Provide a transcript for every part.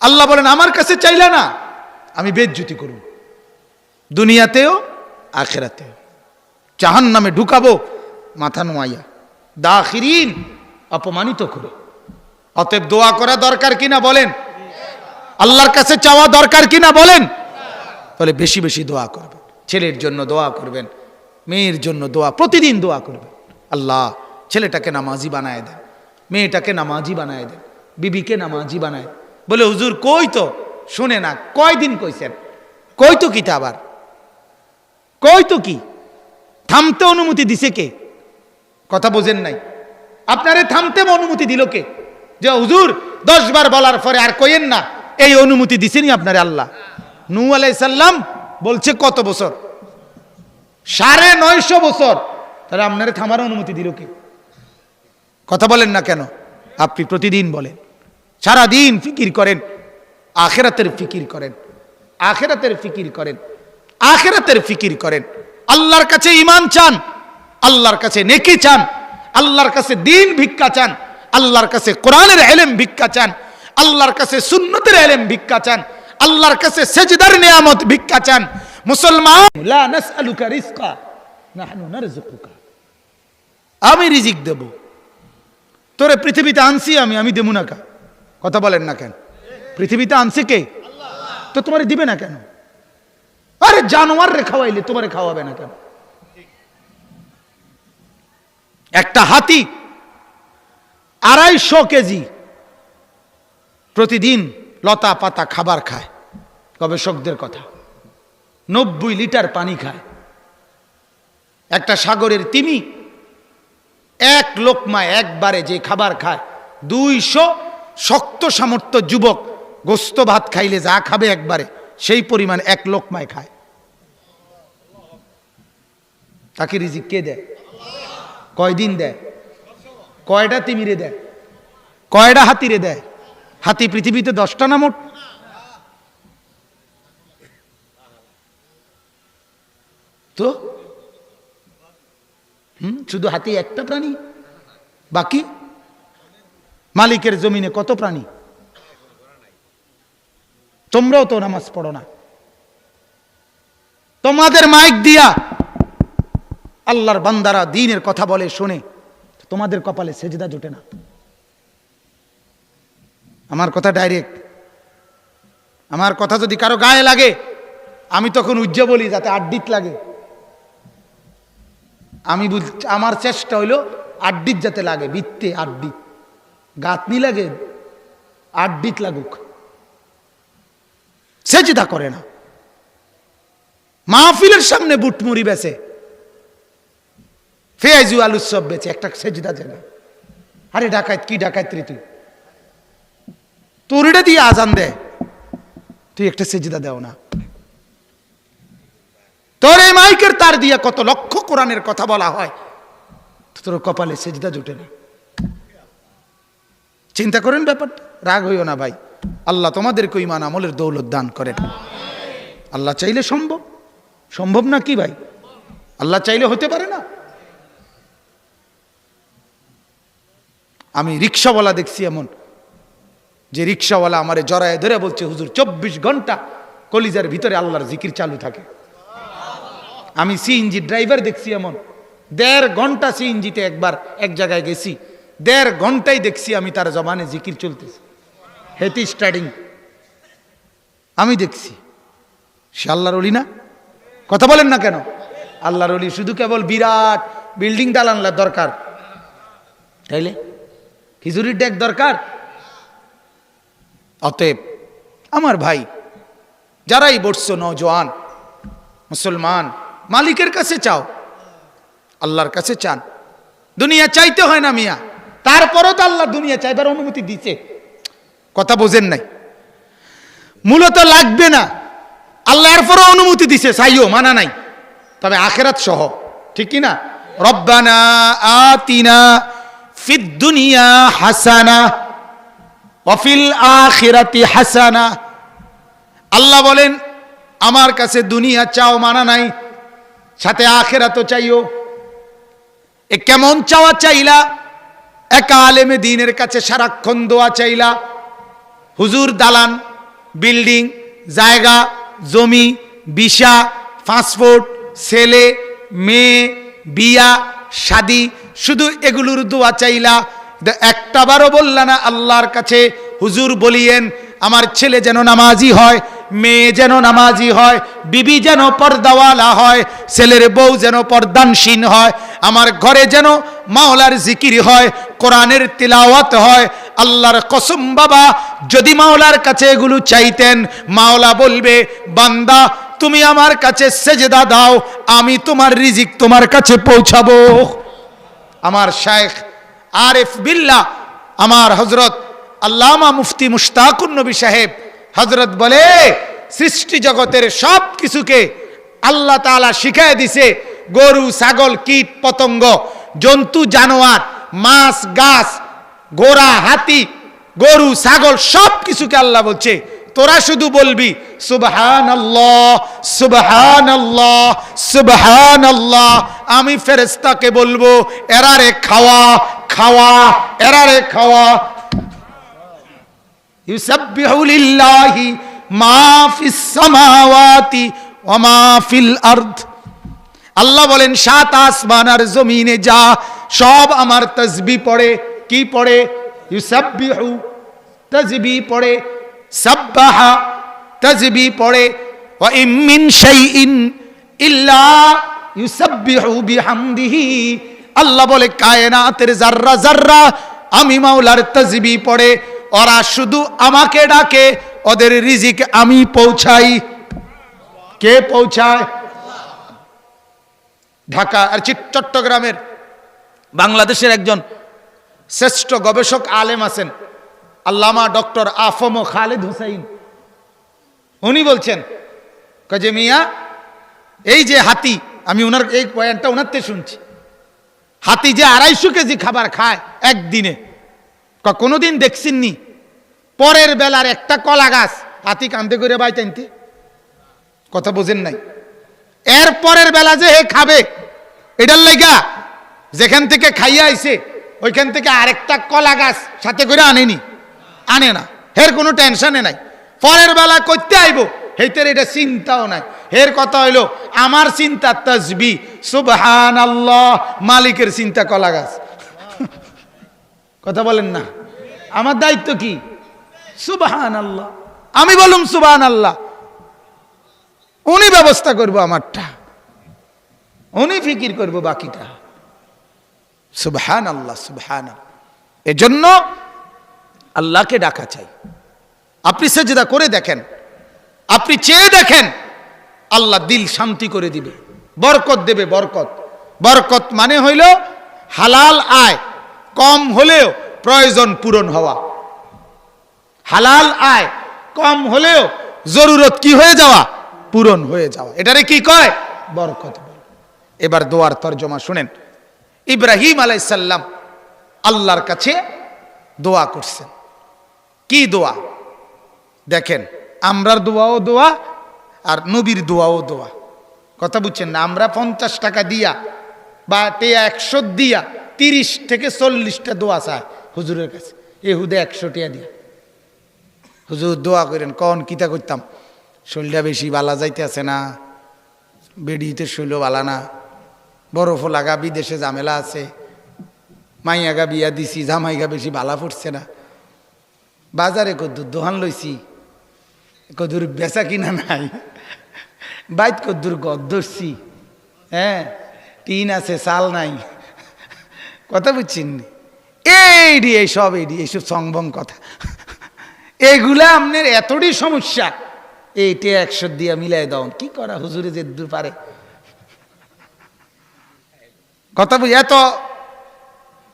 আল্লাহ বলেন আমার কাছে চাইলা না, আমি বেজ্জতি করব, দুনিয়াতেও আখিরাতেও। জাহান্নামে ঢুকাবো মাথা নোয়াইয়া, দাখিরিন, অপমানিত করে। অতএব দোয়া করা দরকার কিনা বলেন? আল্লাহর কাছে চাওয়া দরকার কিনা বলেন? তাহলে বেশি বেশি দোয়া করবেন, ছেলের জন্য দোয়া করবেন, মেয়ের জন্য দোয়া, প্রতিদিন দোয়া করবেন। আল্লাহ ছেলেটাকে নামাজি বানায় দেন, মেয়েটাকে নামাজি বানায় দেন, বিবিকে নামাজি বানায়। বলে হুজুর কই তো, শুনে না, কয়দিন কইছেন, কই তো কি, আবার কই তো কি? থামতে অনুমতি দিছে কে? কথা বোঝেন নাই? আপনারে থামতে অনুমতি দিল কে? যে হুজুর 10 বার বলার পরে আর কইেন না, এই অনুমতি দিছেনি আপনারে আল্লাহ। নূহ আলাইহিস সালাম বলছে কত বছর? 950 বছর। তাহলে আপনারে থামার অনুমতি দিল কে? কথা বলেন না কেন? আপনি প্রতিদিন বলেন, সারা দিন ফিকির করেন, আখিরাতের ফিকির করেন, আখিরাতের ফিকির করেন, আখিরাতের ফিকির করেন। আল্লাহর কাছে ঈমান চান, আল্লাহর কাছে নেকি চান, আল্লাহর কাছে দ্বীন ভিক্ষা চান, আল্লাহর কাছে কোরআনের ইলম ভিক্ষা চান, আল্লাহর কাছে সুন্নতের ইলম ভিক্ষা চান, আল্লাহর কাছে সেজদার নিয়ামত ভিক্ষা চান। মুসলমান, লা নাসআলুকা রিজকা নাহনু নারযুকুকা, আমি রিজিক দেব তোরে, পৃথিবীতে আনছি আমি দেবো না কা? কথা বলেন না কেন? পৃথিবীতে আনছে কে? তো তোমারে দিবে না কেন? আরে জানোয়ার রে খাওয়াইলে তোমারে খাওয়াবে না কেন? একটা হাতি 250 কেজি প্রতিদিন লতা পাতা খাবার খায়, গবেষকদের কথা। 90 লিটার পানি খায়। একটা সাগরের তিমি 1 লোকমায় একবারে যে খাবার খায়, 200 শক্ত সামর্থ্য যুবক গোস্ত ভাত খাইলে যা খাবে একবারে, সেই পরিমাণ 1 লোকমায় খায়। তাকে রিজিক কে দেয়? কয়দিন দেয়? কয়টা তিমিরে দেয়? কয়টা হাতিরে দেয়? হাতি পৃথিবীতে 10টা না মোট? তো শুধু হাতি একটা প্রাণী, বাকি মালিকের জমিনে কত প্রাণী? তোমরাও তো নামাজ পড়ো না, তোমাদের মাইক দিয়া আল্লাহর বান্দারা দ্বীনের কথা বলে শোনে, তোমাদের কপালে সেজদা জোটে না। আমার কথা ডাইরেক্ট, আমার কথা যদি কারো গায়ে লাগে আমি তখন উজ্জ্ব বলি যাতে আড্ডিত লাগে। আমি আমার চেষ্টা হইল আড্ডিত যাতে লাগে, বৃত্তে আড্ডিত, গাতনি লাগে, আড্ডিত লাগুক। সেজদা করে না, মাহফিলের সামনে বুটমুড়ি বেচে, পেঁয়াজু আলুর সব বেচে, একটা সেজদা দেয় না। আরে ডাকাত কি ডাকাত রে তুই, তোরটা দিয়ে আজান দেয়, তুই একটা সেজদা দেও না। তোর এই মাইকের তার দিয়া কত লক্ষ কোরআনের কথা বলা হয়, তোর কপালে সেজদা জুটে না। চিন্তা করেন ব্যাপারটা, রাগ হইও না ভাই। আল্লাহ তোমাদেরকে ঈমান আমলের দৌলত দান করেন। আল্লাহ চাইলে সম্ভব, সম্ভব না কি ভাই? আল্লাহ চাইলে হতে পারে না? আমি রিক্সাওয়ালা দেখছি এমন, যে রিক্সাওয়ালা আমারে জড়ায় ধরে বলছে হুজুর 24 ঘন্টা কলিজার ভিতরে আল্লাহর জিকির চালু থাকে। আমি সিএনজি ড্রাইভার দেখছি এমন, 1.5 ঘন্টা সিএনজিতে একবার এক জায়গায় গেছি, 1.5 ঘন্টাই দেখছি আমি তার জবানে জিকির চলতেছে, হেতি স্টার্টিং আমি দেখছি। সে আল্লাহর ওলি না? কথা বলেন না কেন? আল্লাহর ওলি শুধু কেবল বিরাট বিল্ডিং দালানলার দরকার, তাইলে খিচুড়ির ডেক দরকার? অতএব আমার ভাই যারাই বসছো, নওজোয়ান মুসলমান, মালিকের কাছে চাও, আল্লাহর কাছে চান। দুনিয়া চাইতে হয় না মিয়া, তারপরও তো আল্লাহ দুনিয়া চাইবার অনুমতি দিচ্ছে। কথা বোঝেন নাই? মূলত লাগবে না, আল্লাহ এরপরও অনুমতি দিছে, চাইও মানা নাই, তবে আখিরাত সহ, ঠিক কি না? রব্বানা আতিনা ফিদ দুনিয়া হাসানা ওয়া ফিল আখিরাতি হাসানা। আল্লাহ বলেন আমার কাছে দুনিয়া চাও, মানা নাই, সাথে আখিরাতও চাইও। এ কেমন চাওয়া চাইলা? এক আলেমে দ্বীনের কাছে সারাক্ষণ দোয়া চাইলা, হুজুর দালান বিল্ডিং, জায়গা জমি, ভিসা, পাসপোর্ট, ছেলে মেয়ে, বিয়া শাদি, শুধু এগুলোর দোয়া চাইলা, একটাবারও বললা না আল্লাহর কাছে হুজুর বলিয়েন আমার ছেলে যেন নামাজি হয়, মেয়ে যেন নামাজি হয়, বিবি যেন পর্দাওয়ালা হয়, ছেলের বউ যেন পর্দানশীন হয়, আমার ঘরে যেন মাওলার জিকির হয়, কোরআনের তিলাওয়াত হয়। আল্লাহর কসম বাবা, যদি মাওলার কাছে এগুলো চাইতেন, মাওলা বলবে বান্দা তুমি আমার কাছে সেজদা দাও, আমি তোমার রিজিক তোমার কাছে পৌঁছাবো। আমার শায়েখ আরিফ বিল্লাহ, আমার হযরত আল্লামা মুফতি মুশতাকুন নবী সাহেব হযরত বলে, সৃষ্টি জগতের সব কিছুকে আল্লাহ তাআলা শিখায় দিছে। গরু, ছাগল, কীট পতঙ্গ, জন্তু জানোয়ার, মাছ, গাছ, ঘোড়া, হাতি, গরু, ছাগল সব কিছুকে আল্লাহ বলছে তোরা শুধু বলবি সুবহানাল্লাহ সুবহানাল্লাহ সুবহানাল্লাহ। আমি ফেরেশতাকে বলবো এরারে খাওয়া খাওয়া, এরারে খাওয়া। ইউসাব্বিহু লিল্লাহি মা ফিস সামাওয়াতি ওয়া মা ফিল আরদ। আল্লাহ বলেন সাত আসমান আর জমিনে যা সব আমার তাসবিহ পড়ে। কি পড়ে? ইউসাব্বিহু তাসবিহ পড়ে, সাব্বাহা তাসবিহ পড়ে, ওয়া ইম মিন শাইইন ইল্লা ইউসাব্বিহু বিহামদিহি। আল্লাহ বলে কায়নাতের জাররা জাররা আমি মাওলার তাসবিহ পড়ে, ওরা শুধু আমাকে ডাকে, ওদের রিজিক আমি পৌঁছাই। কে পৌঁছায়? ঢাকা আর চট্টগ্রামের বাংলাদেশের একজন শ্রেষ্ঠ গবেষক আলেম আছেন আল্লামা ডক্টর আফম খালেদ হুসাইন। উনি বলছেন যে মিয়া এই যে হাতি, আমি ওনার এই পয়েন্টটা ওনার থেকে শুনছি, হাতি যে 250 কেজি খাবার খায় একদিনে, কোনোদিন দেখছেননি? পরের বেলার একটা কলা গাছ হাতি কান্দে করে বাই টানতে, কথা বোঝেন নাই? এর পরের বেলা যে হে খাবে, এটার লাইগা যেখান থেকে খাইয়া আইছে ওইখান থেকে আরেকটা কলা গাছ সাথে করে আনেনি, আনে না, হের কোনো টেনশনে নাই। পরের বেলা করতে আইব হেইতের এটা চিন্তাও নাই। হের কথা হইলো আমার চিন্তা তাসবিহ সুবহানাল্লাহ, মালিকের চিন্তা কলা গাছ। কথা বলেন না? আমার দায়িত্ব কি? সুবহানাল্লাহ, আমি বলুম সুবহানাল্লাহ, উনি ব্যবস্থা করবো আমারটা, উনি ফিকির করবো বাকিটা। সুবহানাল্লাহ সুবহানাল্লাহ। এজন্য আল্লাহকে ডাকা চাই। আপনি সেজদা করে দেখেন, আপনি চেয়ে দেখেন, আল্লাহ দিল শান্তি করে দিবে, বরকত দেবে। বরকত, বরকত মানে হইল হালাল আয়, কম হলেও প্রয়োজন পূরণ হওয়া। হালাল আয় কম হলেও জরুরত কি হয়ে যাওয়া? পূরণ হয়ে যাওয়া। এটারে কি কয়? বরকত বলে। এবার দোয়ার তরজমা শুনেন। ইব্রাহিম আলাইহিস সালাম আল্লাহর কাছে দোয়া করছেন। কি দোয়া দেখেন, আমরার দোয়াও দোয়া আর নবীর দোয়াও দোয়া। কথা বুঝছেন না? আমরা 50 টাকা দিয়া বা 100 দিয়া 30 থেকে 40টা দোয়া চায় হুজুরের কাছে। এহুদে 100 টাকা দিয়া হুজুর দোয়া করেন। কন কিতা করতাম? শরীরটা বেশি বালা যাইতে আছে না, বেডিতে শৈল বালা না, বরফ লাগা, বিদেশে ঝামেলা আছে, মাইয়াগা বিয়া দিছি, জামাইগা বেশি বালা পড়ছে না, বাজারে কদ্দুর দোহান লইছি, কদ্দুর বেচা কিনা নাই, বাইত কদ্দুর গদ ধরছি, হ্যাঁ টিন আছে চাল নাই। কথা বুঝছেন? এইসব সংবং কথা, এগুলা আপনার এতটাই সমস্যা। এইটা 100 দিয়া মিলাই দাও, কি করা হুজুরে যে দূর পারে। কথা বুঝি? এত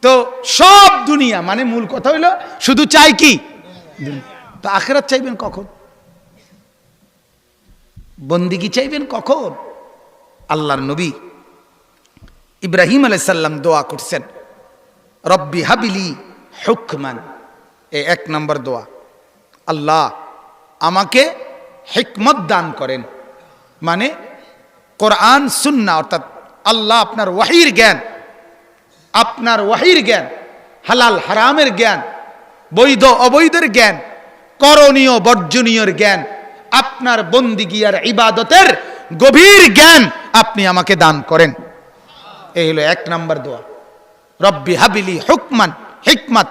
তো সব দুনিয়া মানে মূল কথা হইল শুধু চাই কি? তো আখিরাত চাইবেন কখন? বন্দিগি চাইবেন কখন? আল্লাহর নবী ইব্রাহিম আলাইহিস সালাম দোয়া করছেন, রব্বি হাবিলি হুকমান। এই 1 নম্বর দোয়া, আল্লাহ আমাকে হিকমত দান করেন। মানে কোরআন সুন্নাহ, অর্থাৎ আল্লাহ আপনার ওয়াহির জ্ঞান, আপনার ওয়াহির জ্ঞান, হালাল হারামের জ্ঞান, বৈধ অবৈধের জ্ঞান, করণীয় বর্জনীয়র জ্ঞান, আপনার বন্দিগি আর ইবাদতের গভীর জ্ঞান আপনি আমাকে দান করেন। এই হলো 1 নম্বর দোয়া। রব্বি হাবিলি হুকমান, হিকমত।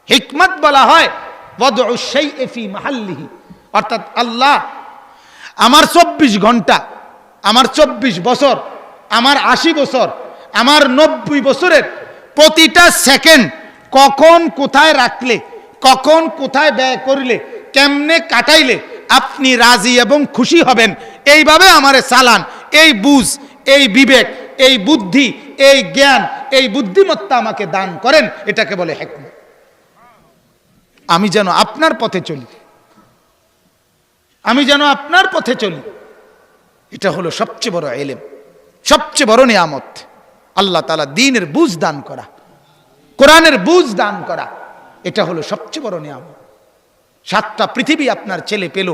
হিকমত বলা হয় ওয়াদউ শাইই ফি মাহাল্লিহি, অর্থাৎ আল্লাহ আমার 24 ঘন্টা, আমার 24 বছর, আমার 80 বছর, আমার 90 বছরের প্রতিটা সেকেন্ড কখন কোথায় রাখলে, কখন কোথায় ব্যয় করলে, কেমনে কাটাইলে আপনি রাজি এবং খুশি হবেন, এইভাবে আমারে চালান। এই বুঝ, এই বিবেক, এই বুদ্ধি, এই জ্ঞান, এই বুদ্ধিমত্তা আমাকে দান করেন। এটাকে বলে হিকমত। আমি যেন আপনার পথে চলি, আমি যেন আপনার পথে চলি। এটা হলো সবচেয়ে বড় ইলম, সবচেয়ে বড় নিয়ামত। আল্লাহ তাআলা দ্বীনের বুঝ দান করা, কোরআনের বুঝ দান করা, এটা হলো সবচেয়ে বড় নিয়ামত। 7টা পৃথিবী আপনার ছেলে পেল,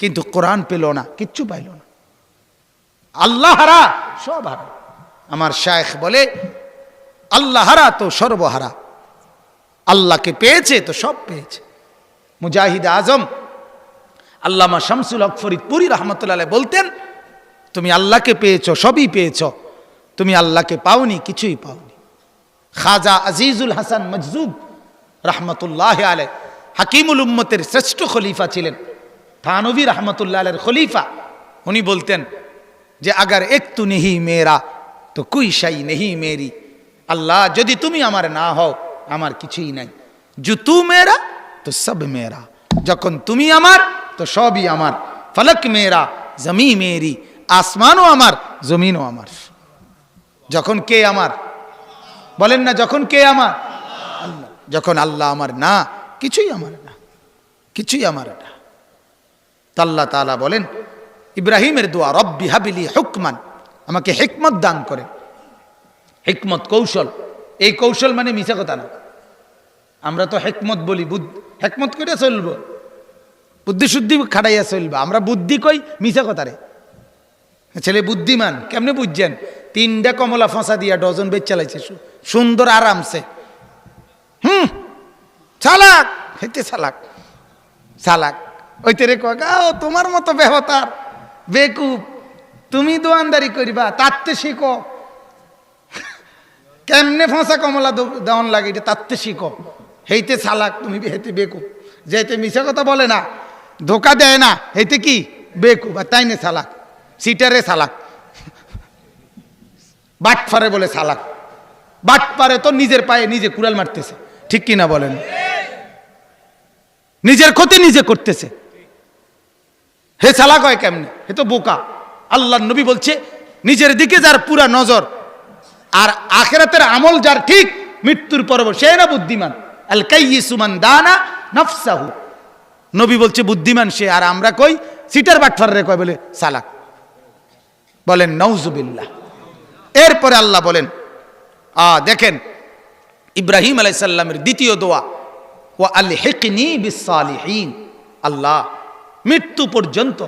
কিন্তু কোরআন পেল না, কিচ্ছু পাইল না। আল্লাহ হারা, সব হারা। আমার শায়েখ বলে আল্লাহ হারা তো সর্বহারা, আল্লাহকে পেয়েছে তো সব পেয়েছে। মুজাহিদ আজম আল্লামা শামসুল হক ফরিদপুরি রহমতুল্লাহ আলাইহি বলতেন, তুমি আল্লাহকে পেয়েছো, সবই পেয়েছো, তুমি আল্লাহকে পাওনি, কিছুই পাওনি। খাজা আজিজুল হাসান মজজুব রহমতুল্লাহ আলাইহি হাকিমুল উম্মতের শ্রেষ্ঠ খলিফা ছিলেন, থানভী রহমতুল্লাহ আলাইহির খলিফা। উনি বলতেন যে আগার এক তু নেহি মেরা তো কুই শাই নেহি মেরি। আল্লাহ যদি তুমি আমার না হও, আমার কিছুই নাই। জো তু মেরা তো সব মেরা, যখন তুমি আমার তো সবই আমার। ফলক মেরা জমি মেরি, আসমানও আমার, জমিনও আমার। যখন কে আমার, বলেন না, যখন কে আমার? আল্লাহ। যখন আল্লাহ আমার না, কিছুই আমার না, কিছুই আমার না। আল্লাহ তাআলা বলেন ইব্রাহিমের দোয়া, রব্বি হাবিলি হুকমান, আমাকে হিকমত দান করেন। হিকমত কৌশল, এই কৌশল মানে মিছা কথা না। আমরা তো হিকমত বলি, হিকমত করে চলবো, বুদ্ধি শুদ্ধি খাটাইয়া চলবো। আমরা বুদ্ধি কই, মিছা কথা রে। ছেলে বুদ্ধিমান, কেমনে বুঝছেন? 3টা কমলা ফাঁসা দিয়া ডজন বেচ চালাইছে, সুন্দর আরামসে। চালাক, হেতে চালাক, চালাক। ওইতে রে কাও তোমার মতো বেহতার বেকুব, তুমি দোয়ানদারি করিবা, তাতে শিখো কেমনে ফাঁসা কমলা দেওয়ান লাগে, এটা তাতে শিখো। হেইতে চালাক তুমি, হেতে বেকুব। যেতে মিছা কথা বলে না, ধোকা দেয় না, হেতে কি বেকুব। আর তাই নে চালাক, সিটারে চালাক, বাটফারে বলে চালাক। বাটপারে তো নিজের পায়ে নিজে কুড়াল মারতেছে, ঠিক কিনা বলেন? নিজের ক্ষতি নিজে করতেছে। হে চালাক হয় কেমনে? হে তো বোকা। আল্লাহর নবী বলছে নিজের দিকে যার পুরা নজর আর আখিরাতের আমল যার ঠিক, মৃত্যুর পর সে না বুদ্ধিমান। আল কাইয়িসু মান দানা নাফসাহু, নবী বলছে বুদ্ধিমান সে। আর আমরা কই সিটার বাটফারে কয় বলে চালাক। বলেন নাউজুবিল্লাহ। এরপরে আল্লাহ বলেন, দেখেন ইব্রাহিম আলাইহিস সালামের দ্বিতীয় দোয়া, ওয়া আলহিকনি বিসসালিহিন। আল্লাহ মৃত্যু পর্যন্ত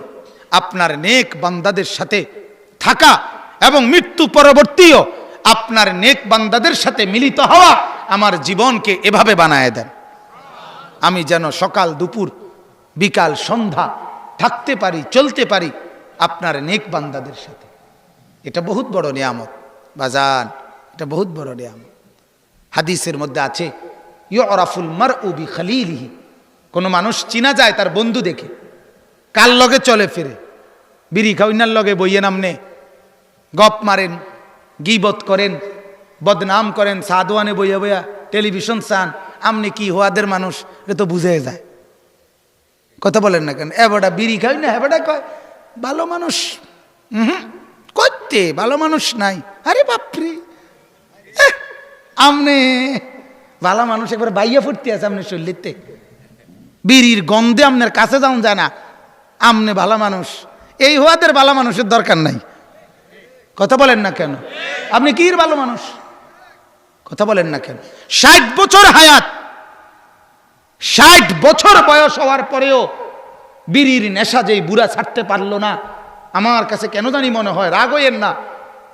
আপনার নেক বান্দাদের সাথে থাকা এবং মৃত্যু পরবর্তীও আপনার নেক বান্দাদের সাথে মিলিত হওয়া আমার জীবনকে এভাবে বানায় দেন, আমি যেন সকাল দুপুর বিকাল সন্ধ্যা থাকতে পারি, চলতে পারি আপনার নেক বান্দাদের সাথে। এটা বহুত বড় নিয়ামত বাজান, এটা বহুত বড় নিয়ামত। হাদিসের মধ্যে আছে ইউরাফুল মারউ বিখালিলিহি, কোন মানুষ চিনা যায় তার বন্ধু দেখে। কার লগে চলে ফিরে, বিড়ি খাওয়ার লগে বইয়ে নামনে গপ মারেন, গীবত করেন, বদনাম করেন, সাদওয়ানে বইয়া বইয়া টেলিভিশন চান, আমনি কি হওয়াদের মানুষ, এটা তো বুঝে যায়। কথা বলেন না কেন? এবারটা বিড়ি খাই না, এবারটা কয় ভালো মানুষ। করতে ভালো মানুষ নাই। আরে বাপরে, আমনে ভালো মানুষ একবার বাইয়া ফুটতে আছে আমনে শরীরতে, বিড়ির গন্ধে আপনার কাছে যাওয়া যায় না, আমনে ভালো মানুষ। এই হওয়াদের ভালো মানুষের দরকার নাই। কথা বলেন না কেন? আপনি কি ভালো মানুষ? কথা বলেন না কেন? 60 বছর হায়াত, 60 বছর বয়স হওয়ার পরেও বিড়ির নেশা যেই বুড়া ছাড়তে পারলো না, আমার কাছে কেন জানি মনে হয়, রাগ হইয়েন না,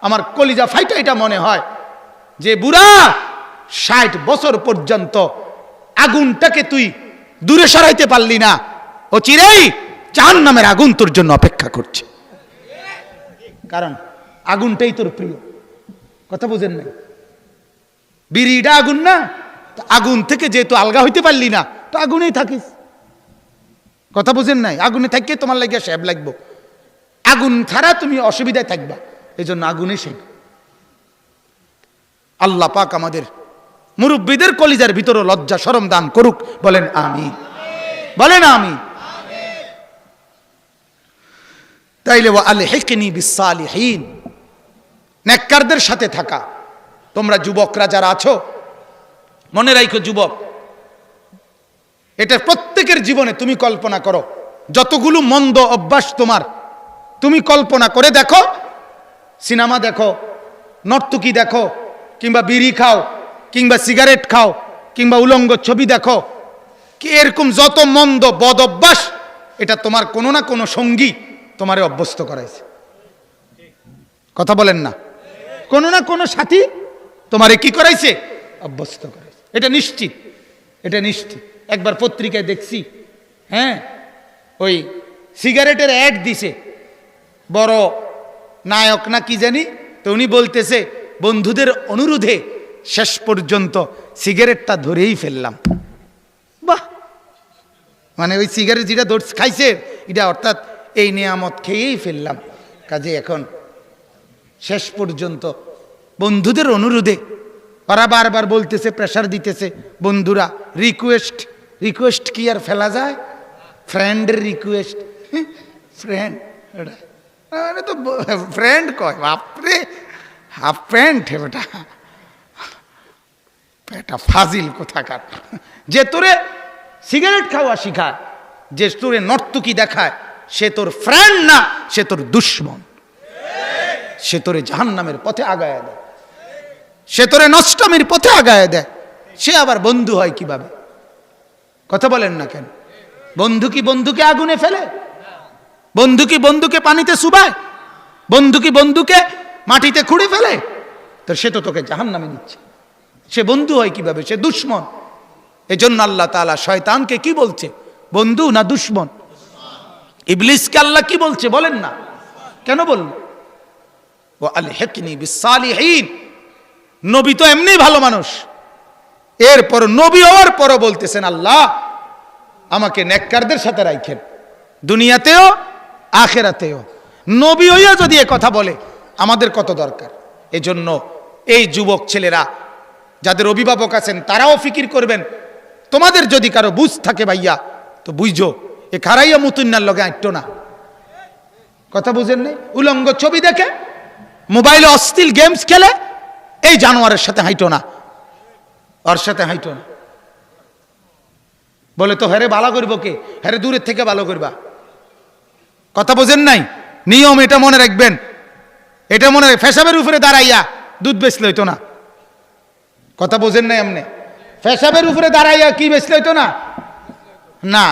আমার কলিজা ফাইটা এটা মনে হয় যে বুড়া 60 বছর পর্যন্ত আগুনটাকে তুই দূরে সরাইতে পারলি না, ও চিরেই জাহান্নামের আগুন তোর জন্য অপেক্ষা করছে। কারণ আগুনটাই তোর প্রিয়। কথা বুঝেন না? বিড়িটা আগুন না? আগুন থেকে যেহেতু আলগা হইতে পারলি না, তো আগুনেই থাকিস। কথা বুঝেন নাই? আগুনে থাকিয়ে তোমার লাগিয়া স্যাব লাগবো, আগুন ছাড়া তুমি অসুবিধায় থাকবা, এই জন্য আগুনে সেই। আল্লাহ পাক আমাদের মুরব্বীদের কলিজার ভিতরে লজ্জা শরম দান করুক, বলেন আমিন, বলেন আমিন। তাইলে ওয়া আলহিকনি বিসসালিহিন, নেককারদের সাথে থাকা। তোমরা যুবকরা যারা আছো, মনে রাখো যুবক, এটা প্রত্যেকের জীবনে তুমি কল্পনা করো, যতগুলো মন্দ অভ্যাস তোমার, তুমি কল্পনা করে দেখো, সিনেমা দেখো, নর্তকী দেখো, কিংবা বিড়ি খাও, কিংবা সিগারেট খাও, কিংবা উলঙ্গ ছবি দেখো, কি এরকম যত মন্দ বদ অভ্যাস, এটা তোমার কোনো না কোনো সঙ্গী তোমারে অভ্যস্ত করাইছে। কথা বলেন না? কোনো না কোনো সাথী তোমারে কি করাইছে? অভ্যস্ত করাইছে। এটা নিশ্চিত, এটা নিশ্চিত। একবার পত্রিকায় দেখছি, হ্যাঁ, ওই সিগারেটের অ্যাড দিছে, বড় নায়ক না কি জানি, তো উনি বলতেছে বন্ধুদের অনুরোধে শেষ পর্যন্ত সিগারেটটা ধরেই ফেললাম। বাহ, মানে ওই সিগারেট যেটা খাইছে এটা, অর্থাৎ এই নিয়ামত খেয়েই ফেললাম, কাজে এখন শেষ পর্যন্ত বন্ধুদের অনুরোধে ওরা বারবার বলতেছে, প্রেশার দিতেছে, বন্ধুরা রিকোয়েস্ট, রিকোয়েস্ট কি আর ফেলা যায়? ফ্রেন্ডের রিকোয়েস্ট, ফ্রেন্ড, এটা তো ফ্রেন্ড কয়, বাপরে হাফ প্যান্ট বেটা, এটা ফাজিল কোথাকার। যে তোরে সিগারেট খাওয়া শিখায়, যে তোরে নর্তকী দেখায়, সে তোর ফ্রেন্ড না, সে তোর দুশ্মন। সে তোরে জাহান্নামের পথে আগায় দেয়, সে তোরে নষ্টমের পথে আগায় দেয়। সে আবার বন্ধু হয় কিভাবে? কথা বলেন না কেন? বন্ধু কি বন্ধুকে আগুনে ফেলে? বন্ধু কি বন্ধুকে পানিতে চুবায়? বন্ধু কি বন্ধুকে মাটিতে খুঁড়ে ফেলে? তো সে তো তোকে জাহান্নামে নিচ্ছে। সে বন্ধু হয় কিভাবে? সে দুশ্মন। এজন্য আল্লাহ তাআলা শয়তানকে কি বলছে? বন্ধু না দুশ্মন? ইবলিসকে আল্লাহ কি বলছে বলেন না? কেন বলল? ওয়া আলহিকনি বিসসালিহিন। নবী তো এমনি ভালো মানুষ, এরপর নবী হওয়ার পরও বলতেছেন আল্লাহ আমাকে নেককারদের সাথে রাখেন, দুনিয়াতেও আখিরাতেও। নবী হইয়া যদি এ কথা বলে, আমাদের কত দরকার। এজন্য এই যুবক ছেলেরা যাদের অভিভাবক আছেন, তারাও ফিকির করবেন। তোমাদের যদি কারো বুঝ থাকে ভাইয়া, তো বুঝো এ খারাইয়া মুতুন্নার লগে আঁটতো না। কথা বুঝেন নাই? উলঙ্গ ছবি দেখে, মোবাইলে অশ্লীল গেমস খেলে, এই জানোয়ারের সাথে হাইটো না, ওর সাথে হাইটো না। বলে তো হেরে ভালো করবো কে? হেরে দূরের থেকে ভালো করবা। কথা বোঝেন নাই? নিয়ম এটা মনে রাখবেন, এটা মনে রাখ। ফেসাবের উপরে দাঁড়াইয়া দুধ বেচলে হইতো না। কথা বোঝেন নাই? এমনি ফেসাবের উপরে দাঁড়াইয়া কি বেচলে হইতো না? না,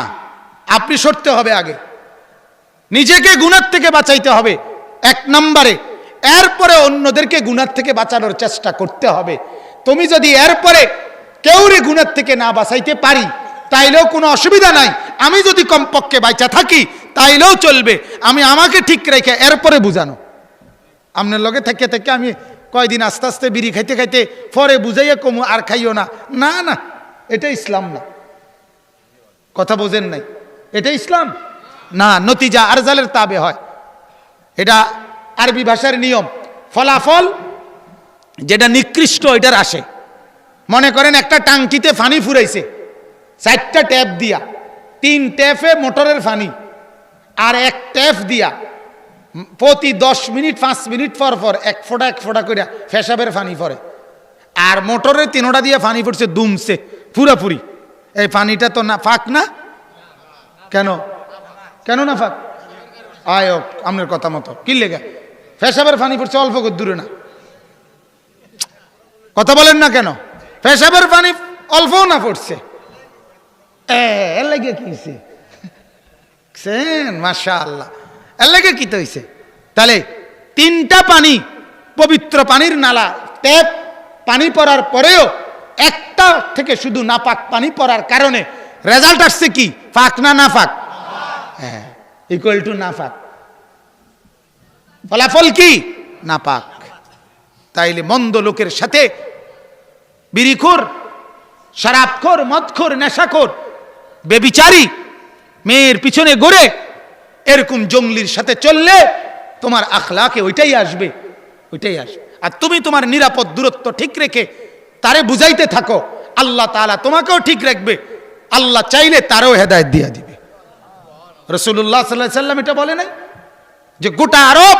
আপনি সরতে হবে আগে, নিজেকে গুনার থেকে বাঁচাইতে হবে এক নম্বরে, এরপরে অন্যদেরকে গুনার থেকে বাঁচানোর চেষ্টা করতে হবে। তুমি যদি এরপরে কেউরে গুনার থেকে না বাঁচাইতে পারি, তাইলেও কোনো অসুবিধা নাই। আমি যদি কমপক্ষে বাইচা থাকি তাইলেও চলবে। আমি আমাকে ঠিক রেখে এরপরে বুঝানো। আপনার লগে থেকে থেকে আমি কয়দিন আস্তে আস্তে বিড়ি খাইতে খাইতে পরে বুঝাইয়া কমু আর খাইও না, না না, এটা ইসলাম না। কথা বোঝেন নাই? এটা ইসলাম না। নতিজা আরজালের তাবে হয়, এটা আরবি ভাষার নিয়ম। ফলাফল যেটা নিকৃষ্ট এটার আসে। মনে করেন একটা টাঙ্কিতে পানি ফুরাইছে 4টা ট্যাপ দিয়া, 3 ট্যাপে মোটরের পানি, আর 1 ট্যাপ দিয়া প্রতি 10 মিনিট 5 মিনিট পর পর এক ফোঁটা করে ফেসাবের পানি পড়ে। আর মোটরের 3টা দিয়ে পানি পড়ছে দুমছে পুরাপুরি। এই পানিটা তো না ফাঁক না? কেন কেন না ফাঁক? আয় আপনার কথা মতো কি লেগে ফেসাবের পানি পড়ছে অল্প দূরে না? কথা বলেন না কেন? পেশাবের পানি অল্প না পড়ছে, এর লাগে কি হয়েছে? মাশাআল্লাহ, এর লাগে কি তো হয়েছে? তাহলে 3টা পানি পবিত্র পানির নালা, ট্যাপ পানি পড়ার পরেও একটা থেকে শুধু নাপাক পানি পড়ার কারণে রেজাল্ট আসছে কি? ফাক না নাফাক? হ্যাঁ, ইকুয়াল টু নাফাক। ফলাফল কি? নাপাক। তাইলে মন্দ লোকের সাথে বিড়িখোর, শরাবখোর, মদখোর, নেশাখোর, বেবিচারী, মেয়ের পিছনে ঘুরে এরকম জঙ্গলির সাথে চললে তোমার আখলাকে ওইটাই আসবে, ওইটাই আসবে। আর তুমি তোমার নিরাপদ দূরত্ব ঠিক রেখে তারে বুঝাইতে থাকো, আল্লাহ তাআলা তোমাকেও ঠিক রাখবে। আল্লাহ চাইলে তারও হেদায়েত দিয়ে দিবে। রাসূলুল্লাহ সাল্লাল্লাহু আলাইহি সাল্লাম এটা বলে নাই যে গোটা আরব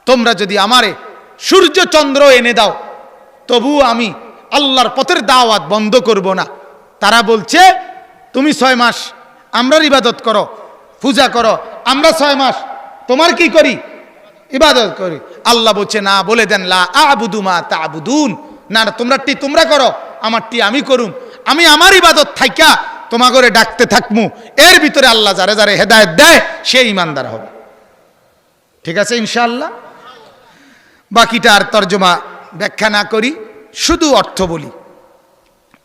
তোমরা যদি আমারে সূর্য চন্দ্র এনে দাও তবু আমি আল্লাহর পথের দাওয়াত বন্ধ করব না। তারা বলছে তুমি 6 মাস আমরার ইবাদত করো, পূজা করো, আমরা 6 মাস তোমার কি করি? ইবাদত করি। আল্লাহ বলছে না, বলে দেন লা আ'বুদু মা তা'বুদুন, না না তোমরাটি তোমরা করো, আমারটি আমি করুম। আমি আমার ইবাদত থাইকা তোমাগরে ডাকতে থাকমু। এর ভিতরে আল্লাহ যারে যারে হেদায়েত দেয় সে ঈমানদার হবে। ঠিক আছে ইনশাআল্লাহ। বাকিটা আর তরজমা ব্যাখ্যা না করি, শুধু অর্থ বলি।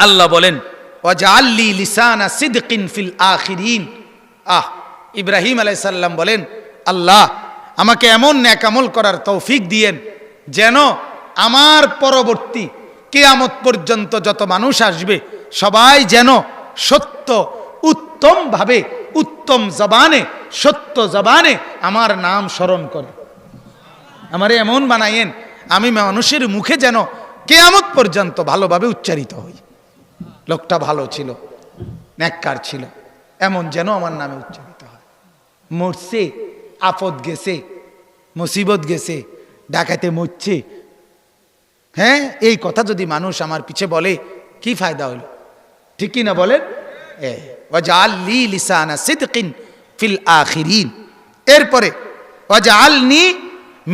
আল্লাহ বলেন ওয়াজআললি লিসানা সিদকিন ফিল আখিরিন। ইব্রাহিম আলাইহিস সালাম বলেন আল্লাহ আমাকে এমন নেক আমল করার তৌফিক দিয়েন যেন আমার পরবর্তী কিয়ামত পর্যন্ত যত মানুষ আসবে সবাই যেন সত্য উত্তম ভাবে, উত্তম জবানে, সত্য জবানে আমার নাম স্মরণ করে। আমারে এমন বানাইয়েন আমি মানুষের মুখে যেন কিয়ামত পর্যন্ত ভালোভাবে উচ্চারিত হই। লোকটা ভালো ছিল, নেককার ছিল, এমন যেন আমার নামে উচ্চারিত হয়। মরছে, আপদ গেছে, মুসিবত গেছে, ডাকাতে মরছে, হ্যাঁ, এই কথা যদি মানুষ আমার পিছে বলে কি ফায়দা হলো? ঠিক কি না বলেন? ওয়াজআললি লিসানা সিদকিন ফিল আখিরিন। এরপরে ওয়াজআলনি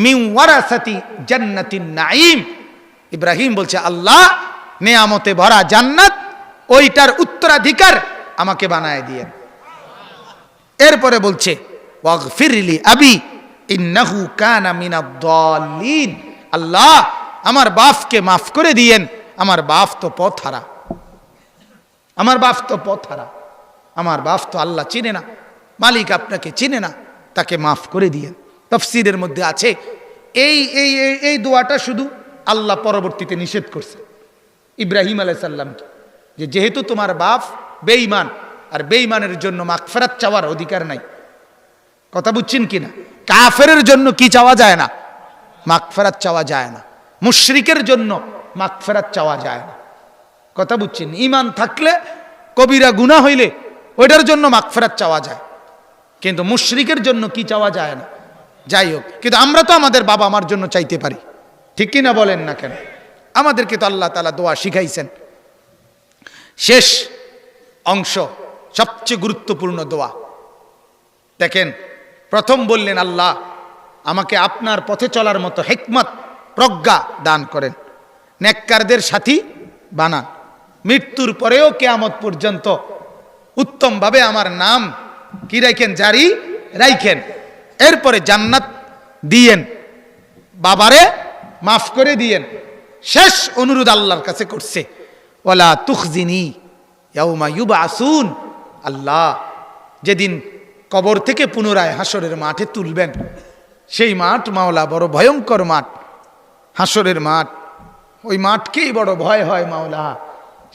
মিন ওয়ারাসাতি জান্নাতিন নাঈম। ইব্রাহিম বলছে আল্লাহ নেয়ামতে ভরা জান্নাত ওইটার উত্তরাধিকার আমাকে বানায় দিয়েন। এরপরে বলছে ওয়াগফিরলি আবি ইন্নাহু কানা মিনাদ দাল্লিন। আল্লাহ আমার বাপকে মাফ করে দিয়েন, আমার বাপ তো পথহারা, আমার বাপ তো পথহারা, আমার বাপ তো আল্লাহ চিনে না, মালিক আপনাকে চিনে না, তাকে মাফ করে দিয়েন। তাফসীরের মধ্যে আছে এই এই এই দোয়াটা শুধু আল্লাহ পরবর্তীতে নিষেধ করছে ইব্রাহিম আলাইহিস সালামকে, যে যেহেতু তোমার বাপ বেঈমান, আর বেঈমানের জন্য মাগফিরাত চাওয়ার অধিকার নাই। কথা বুঝছেন কিনা? কাফেরের জন্য কি চাওয়া যায় না? মাগফিরাত চাওয়া যায় না। মুশরিকের জন্য মাগফিরাত চাওয়া যায় না। কথা বুঝছেন? ঈমান থাকলে কবিরা গুনাহ হইলে ওইটার জন্য মাগফিরাত চাওয়া যায়, কিন্তু মুশরিকের জন্য কি চাওয়া যায় না। যাই হোক, কিন্তু আমরা তো আমাদের বাবা মার জন্য চাইতে পারি, ঠিক কি না বলেন না কেন? আমাদেরকে তো আল্লাহ তাআলা দোয়া শিখাইছেন। শেষ অংশ সবচেয়ে গুরুত্বপূর্ণ দোয়া। দেখেন, প্রথম বললেন আল্লাহ আমাকে আপনার পথে চলার মতো হিকমত, প্রজ্ঞা দান করেন, নেককারদের সাথী বানান, মৃত্যুর পরেও কিয়ামত পর্যন্ত উত্তমভাবে আমার নাম কি রাখেন? জারি রাখেন। এরপরে জান্নাত দিয়েন, বাবারে মাফ করে দিয়েন। শেষ অনুরোধ আল্লাহর কাছে করছে ওয়ালা তুখজিনি ইয়াউমা ইউবআসুন। আল্লাহ যেদিন কবর থেকে পুনরায় হাসরের মাঠে তুলবেন, সেই মাঠ মাওলা বড় ভয়ঙ্কর মাঠ, হাসরের মাঠ। ওই মাঠকেই বড় ভয় হয় মাওলা।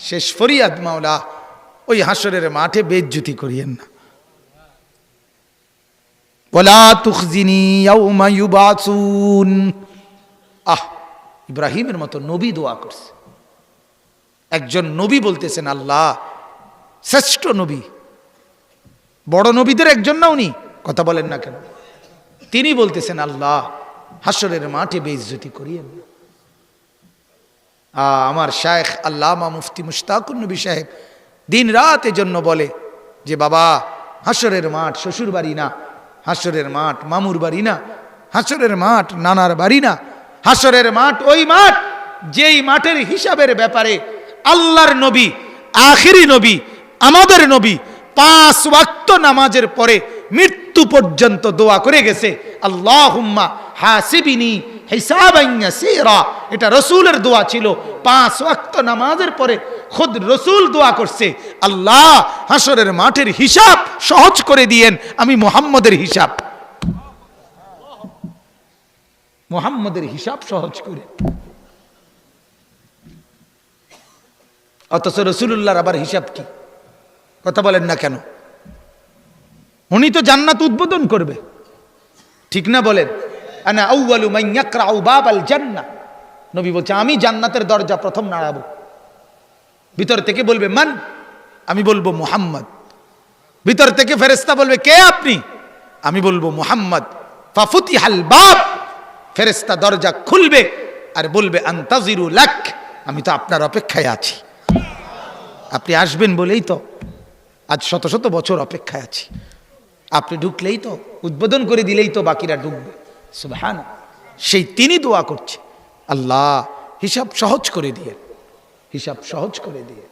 শেষ ফরিয়াদ মাওলা, ওই হাসরের মাঠে বেইজ্জতি করিয়েন না। ওয়ালা তুখজিনি ইয়াউমা ইউবআসুন। ইব্রাহিমের মতো নবী দোয়া করছে। একজন নবী বলতেছেন আল্লাহ, শ্রেষ্ঠ নবী, বড় নবীদের একজন না উনি? কথা বলেন না কেন? তিনি বলতেছেন আল্লাহ হাসরের মাঠে বেইজ্জতি করিয়েন না। আমার শায়েখ আল্লামা মুফতি মুশতাকুর নবী সাহেব দিন রাত এজন্য বলে যে বাবা, হাসরের মাঠ শ্বশুর বাড়ি না, হাসরের মাঠ মামুর বাড়ি না, হাসরের মাঠ নানার বাড়ি না, হাসরের মাঠ ওই মাঠ যেই মাঠের হিসাবের ব্যাপারে আল্লাহর নবী, আখিরি নবী, আমাদের নবী 5 ওয়াক্ত নামাজের পরে মৃত্যু পর্যন্ত দোয়া করে গেছে, আল্লাহুম্মা হাসিবিনি হিসাবান ইয়াসীরা। এটা রাসূলের দোয়া ছিল 5 ওয়াক্ত নামাজের পরে। খুদ রসুল দোয়া করছে, আল্লাহ হাসরের মাঠের হিসাব সহজ করে দিয়েন, আমি মুহাম্মদের হিসাব, মুহাম্মদের হিসাব সহজ করে। অথচ রসুলুল্লাহর আবার হিসাব কি? কথা বলেন না কেন? উনি তো জান্নাত উদ্বোধন করবে, ঠিক না বলেন? আনা আউয়ালু মান ইয়াকরাউ বাবাল জান্নাহ, নবী বলছে আমি জান্নাতের দরজা প্রথম নাড়াবো। ভিতর থেকে বলবে মান, আমি বলবো মুহাম্মদ। ভিতর থেকে ফেরেশতা বলবে কে আপনি? আমি বলবো মুহাম্মদ। ফাফুতিহাল বাব, ফেরেশতা দরজা খুলবে আর বলবে আনতাজিরু লাক, আমি তো আপনার অপেক্ষায় আছি, আপনি আসবেন বলেই তো আজ শত শত বছর অপেক্ষায় আছি, আপনি ঢুকলেই তো, উদ্বোধন করে দিলেই তো বাকিরা ঢুকবে। সুবহানাল্লাহ। সেই তিনি দোয়া করছে, আল্লাহ হিসাব সহজ করে দিয়ে, হিসাব সহজ করে দিয়ে।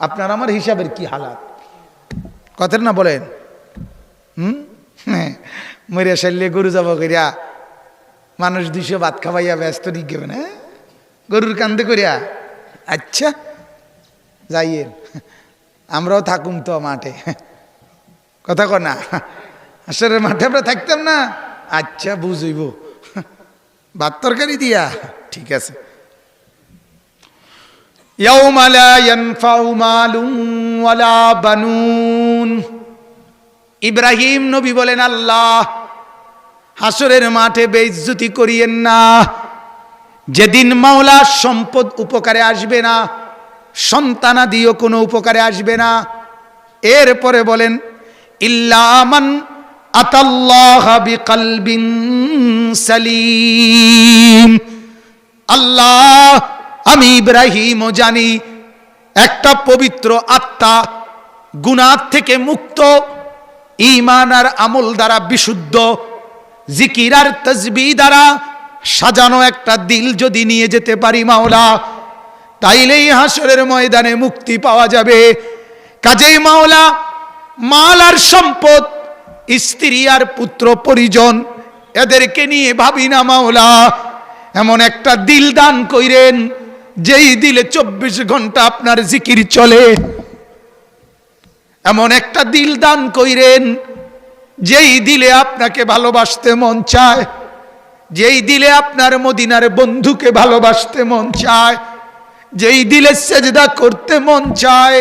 আপনার আমার হিসাবের কি হালাত, কথা না বলেন? মরিয়া সাইলে গরু যাব করিয়া মানুষ 200 ভাত খাওয়াইয়া ব্যস্ত নিয়ে না, গরুর কান্দে করিয়া। আচ্ছা যাইয়েন, আমরাও থাকুম তো মাঠে, কথা কর না, আসলে মাঠে আমরা থাকতাম না। আচ্ছা বুঝইব, ভাত তরকারি দিয়া, ঠিক আছে। ইয়াউমা লা ইয়ানফাউ মালুন ওয়ালা বানুন। ইব্রাহিম নবী বলেন, আল্লাহ হাসরের মাঠে বেইজ্জতি করিয়েন না, যেদিন মাওলা সম্পদ উপকারে আসবে না, সন্তানাদিও কোনো উপকারে আসবে না। এরপরে বলেন ইল্লা মান আতাল্লাহ বিকলবিন সালিম। আল্লাহ আমি ইব্রাহিমও জানি একটা পবিত্র আত্মা, গুনাহ থেকে মুক্ত, ঈমান আর আমল দ্বারা বিশুদ্ধ, জিকির আর তাসবিহ দ্বারা সাজানো একটা দিল যদি নিয়ে যেতে পারি মাওলা, তাইলেই হাসরের ময়দানে মুক্তি পাওয়া যাবে। কাজেই মাওলা মাল আর সম্পদ, স্ত্রী আর পুত্র পরিজন, এদেরকে নিয়ে ভাবি না মাওলা, এমন একটা দিল দান কইরেন যেই দিলে 24 ঘন্টা আপনার জিকির চলে, এমন একটা দিল দান কইরেন যেই দিলে আপনাকে ভালোবাসতে মন চায়, যেই দিলে আপনার মদিনার বন্ধুকে ভালোবাসতে মন চায়, যেই দিলে সেজদা করতে মন চায়,